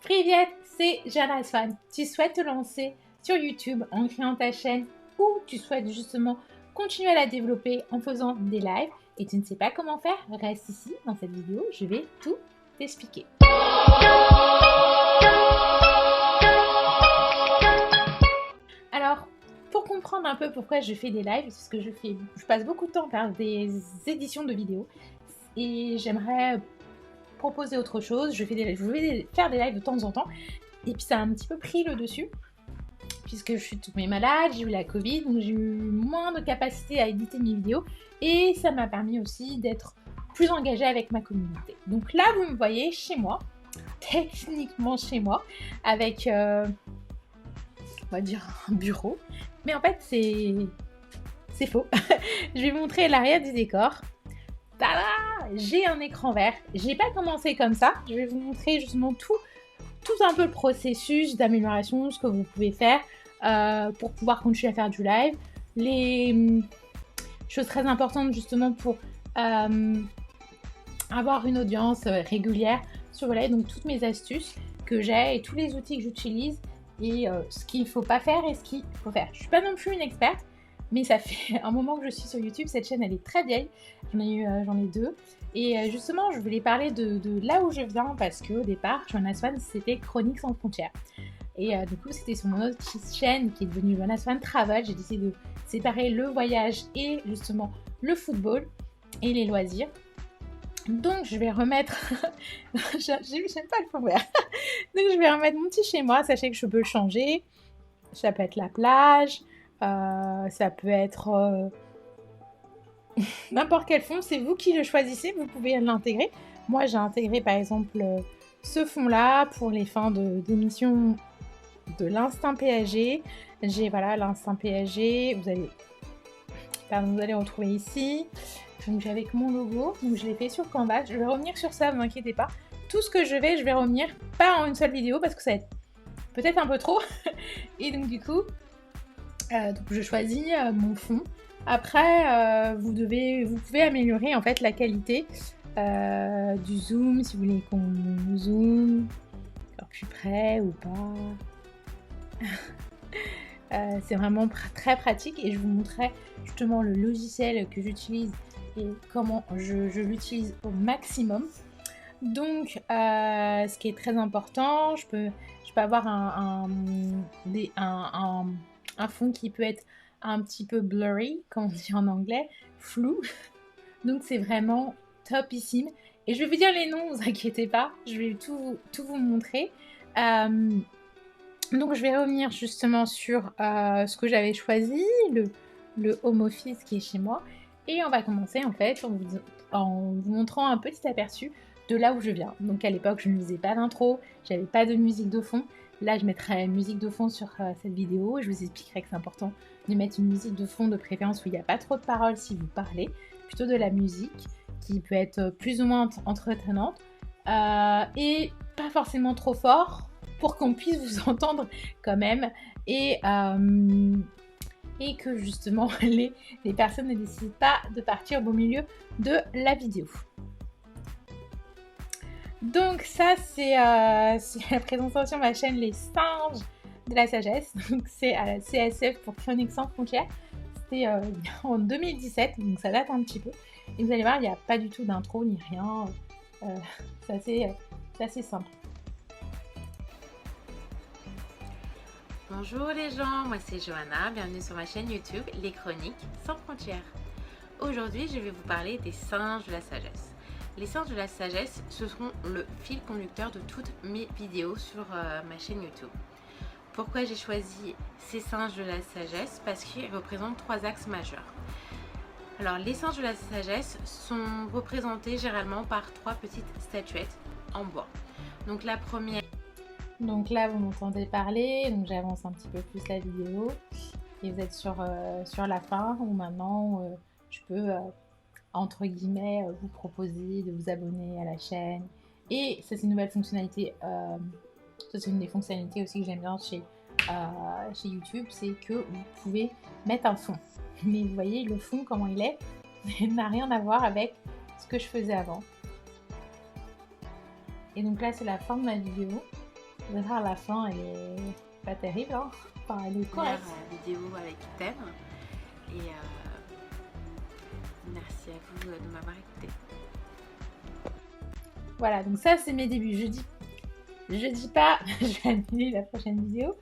Privet, c'est Jana Swan. Tu souhaites te lancer sur YouTube en créant ta chaîne ou tu souhaites justement continuer à la développer en faisant des lives et tu ne sais pas comment faire, reste ici dans cette vidéo, je vais tout t'expliquer. Alors, pour comprendre un peu pourquoi je fais des lives, parce que je passe beaucoup de temps à faire des éditions de vidéos et j'aimerais proposer autre chose. Je vais faire des lives de temps en temps et puis ça a un petit peu pris le dessus puisque je suis tombée malade, j'ai eu la Covid, donc j'ai eu moins de capacité à éditer mes vidéos et ça m'a permis aussi d'être plus engagée avec ma communauté. Donc là, vous me voyez chez moi, techniquement chez moi, avec, on va dire, un bureau. Mais en fait, c'est faux. Je vais vous montrer l'arrière du décor. Tada! J'ai un écran vert. J'ai pas commencé comme ça. Je vais vous montrer justement tout un peu le processus d'amélioration, ce que vous pouvez faire pour pouvoir continuer à faire du live. Les choses très importantes justement pour avoir une audience régulière sur le live. Donc toutes mes astuces que j'ai et tous les outils que j'utilise et ce qu'il ne faut pas faire et ce qu'il faut faire. Je suis pas non plus une experte, mais ça fait un moment que je suis sur YouTube. Cette chaîne, elle est très vieille. J'en ai deux. Et justement, je voulais parler de là où je viens parce qu'au départ, Jana Swan, c'était Chroniques sans frontières. Et du coup, c'était sur mon autre chaîne qui est devenue Jana Swan Travel. J'ai décidé de séparer le voyage et justement le football et les loisirs. Donc, je vais remettre... J'aime pas le fond vert. Donc, je vais remettre mon petit chez moi. Sachez que je peux le changer. Ça peut être la plage. Ça peut être... n'importe quel fond, c'est vous qui le choisissez, vous pouvez l'intégrer. Moi, j'ai intégré par exemple ce fond-là pour les fins d'émission de l'Instinct PSG. J'ai voilà l'Instinct PSG, vous allez retrouver ici. Donc j'ai avec mon logo, donc je l'ai fait sur Canva. Je vais revenir sur ça, ne vous inquiétez pas. Tout ce que je vais revenir, pas en une seule vidéo parce que ça va être peut-être un peu trop. Et donc du coup, je choisis mon fond. Après, vous pouvez améliorer en fait la qualité du zoom si vous voulez qu'on zoome encore plus près ou pas. C'est vraiment très pratique et je vous montrerai justement le logiciel que j'utilise et comment je l'utilise au maximum. Donc, ce qui est très important, je peux avoir un fond qui peut être un petit peu blurry, comme on dit en anglais, flou. Donc c'est vraiment topissime. Et je vais vous dire les noms, vous inquiétez pas, je vais tout vous montrer. Donc je vais revenir justement sur ce que j'avais choisi, le home office qui est chez moi. Et on va commencer en fait en vous montrant un petit aperçu de là où je viens. Donc à l'époque, je ne faisais pas d'intro, j'avais pas de musique de fond. Là, je mettrai une musique de fond sur cette vidéo et je vous expliquerai que c'est important de mettre une musique de fond de préférence où il n'y a pas trop de paroles si vous parlez, plutôt de la musique qui peut être plus ou moins entretenante et pas forcément trop fort pour qu'on puisse vous entendre quand même et que justement les personnes ne décident pas de partir au beau milieu de la vidéo. Donc ça, c'est la présentation de ma chaîne Les Singes de la Sagesse. Donc c'est à la CSF pour Chroniques sans frontières. C'était en 2017, donc ça date un petit peu. Et vous allez voir, il n'y a pas du tout d'intro ni rien. C'est assez simple. Bonjour les gens, moi c'est Johanna, bienvenue sur ma chaîne YouTube Les Chroniques sans frontières. Aujourd'hui, je vais vous parler des singes de la sagesse. Les singes de la sagesse, ce seront le fil conducteur de toutes mes vidéos sur ma chaîne YouTube. Pourquoi j'ai choisi ces singes de la sagesse? Parce qu'ils représentent 3 axes majeurs. Alors, les singes de la sagesse sont représentés généralement par 3 petites statuettes en bois. Donc la première... Donc là, vous m'entendez parler, donc j'avance un petit peu plus la vidéo. Et vous êtes sur la fin, où maintenant, je peux... entre guillemets, vous proposer de vous abonner à la chaîne. Et ça, c'est une nouvelle fonctionnalité. Ça, c'est une des fonctionnalités aussi que j'aime bien chez YouTube, c'est que vous pouvez mettre un fond. Mais vous voyez, le fond, comment il est, n'a rien à voir avec ce que je faisais avant. Et donc là, c'est la fin de ma vidéo. D'ailleurs, la fin, elle est pas terrible, hein. Enfin, elle est correcte. Vidéo avec thème. Et merci à vous de m'avoir écouté. Voilà, donc ça c'est mes débuts. Je dis pas, je vais annuler la prochaine vidéo.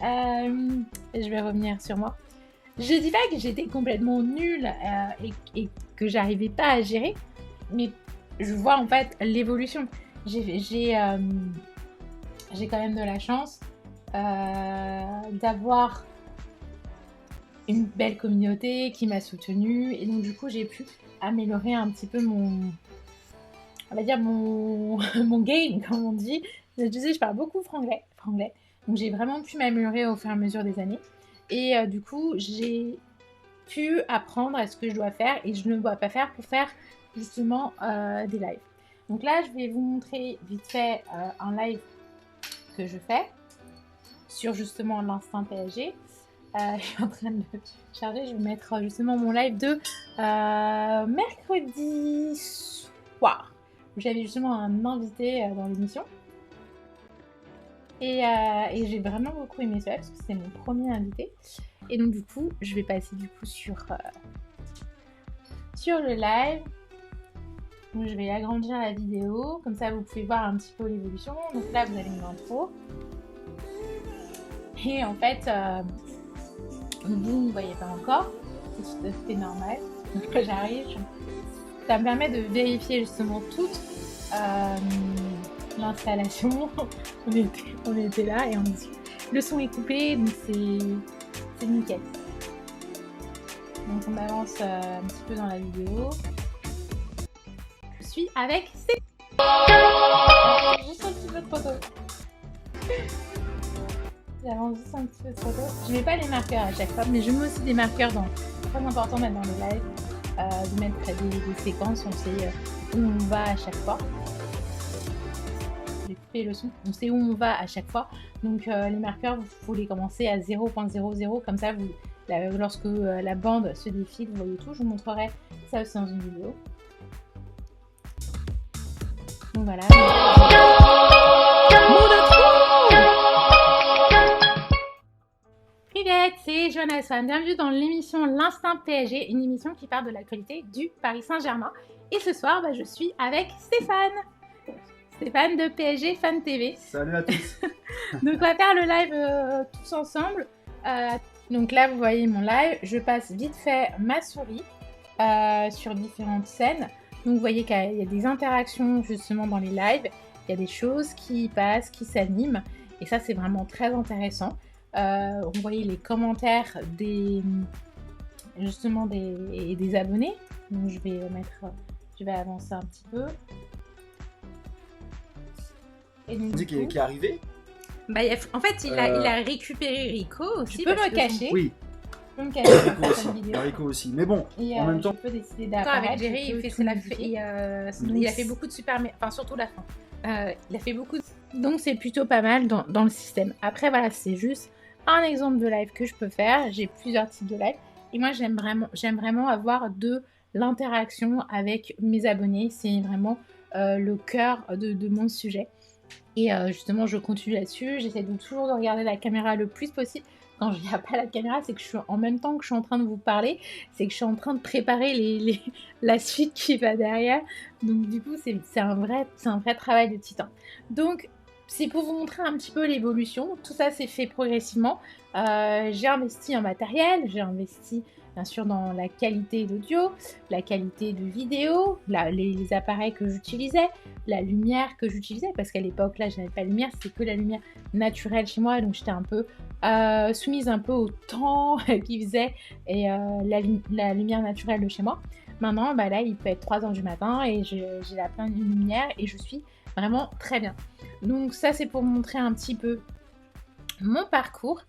Je vais revenir sur moi. Je dis pas que j'étais complètement nulle et que j'arrivais pas à gérer, mais je vois en fait l'évolution. J'ai quand même de la chance d'avoir une belle communauté qui m'a soutenue, et donc du coup j'ai pu améliorer un petit peu mon game, comme on dit. Je disais, je parle beaucoup franglais, donc j'ai vraiment pu m'améliorer au fur et à mesure des années, et du coup j'ai pu apprendre à ce que je dois faire et je ne dois pas faire pour faire justement des lives. Donc là je vais vous montrer vite fait un live que je fais sur justement l'instinct PSG. Je suis en train de le charger, je vais mettre justement mon live de mercredi soir. J'avais justement un invité dans l'émission. Et j'ai vraiment beaucoup aimé ça parce que c'est mon premier invité. Et donc du coup, je vais passer du coup sur le live. Donc je vais agrandir la vidéo, comme ça vous pouvez voir un petit peu l'évolution. Donc là vous avez une intro. Et en fait, vous ne voyez pas encore, c'est tout à fait normal. Donc là j'arrive, ça me permet de vérifier justement toute l'installation. on était là et le son est coupé, donc c'est nickel. Donc on avance un petit peu dans la vidéo. Je suis avec juste un petit peu trop tôt. J'avance juste un petit peu trop tôt. Je mets pas les marqueurs à chaque fois, mais je mets aussi des marqueurs c'est très important de mettre dans le live, de mettre des séquences, on sait où on va à chaque fois. J'ai coupé le son, on sait où on va à chaque fois. Donc les marqueurs, vous les commencer à 0.00, comme ça lorsque la bande se défile, vous voyez tout. Je vous montrerai ça aussi dans une vidéo. Donc voilà. Привет, c'est Johanna Swan. Bienvenue dans l'émission L'Instinct PSG, une émission qui parle de l'actualité du Paris Saint-Germain. Et ce soir, je suis avec Stéphane. Stéphane de PSG Fan TV. Salut à tous. Donc on va faire le live tous ensemble. Donc là vous voyez mon live, je passe vite fait ma souris sur différentes scènes. Donc vous voyez qu'il y a des interactions justement dans les lives, il y a des choses qui passent, qui s'animent, et ça c'est vraiment très intéressant. Vous voyez les commentaires des abonnés. Donc je vais avancer un petit peu. Et donc, qui est arrivé. En fait, il a récupéré Rico aussi. Tu peux me cacher. Oui. Je peux me cacher. Rico aussi. Mais bon, en même temps. Je peux décider d'apparaître. Avec Jerry, il a fait beaucoup de super. Enfin, surtout la fin. Il a fait beaucoup. Donc, c'est plutôt pas mal dans le système. Après, voilà, c'est juste un exemple de live que je peux faire. J'ai plusieurs types de live. Et moi, j'aime vraiment avoir de l'interaction avec mes abonnés. C'est vraiment le cœur de mon sujet. Et justement, je continue là-dessus. J'essaie toujours de regarder la caméra le plus possible. Quand je regarde pas la caméra, c'est que je suis en même temps que je suis en train de vous parler, c'est que je suis en train de préparer la suite qui va derrière. Donc du coup, c'est un vrai travail de titan. Donc c'est pour vous montrer un petit peu l'évolution. Tout ça s'est fait progressivement. J'ai investi en matériel, j'ai investi bien sûr dans la qualité d'audio, la qualité de vidéo, les appareils que j'utilisais, la lumière que j'utilisais, parce qu'à l'époque là je n'avais pas de lumière, c'était que la lumière naturelle chez moi, donc j'étais un peu soumise un peu au temps qu'il faisait et la lumière naturelle de chez moi. Maintenant là il peut être 3h du matin et j'ai la pleine lumière et je suis vraiment très bien. Donc ça c'est pour montrer un petit peu mon parcours.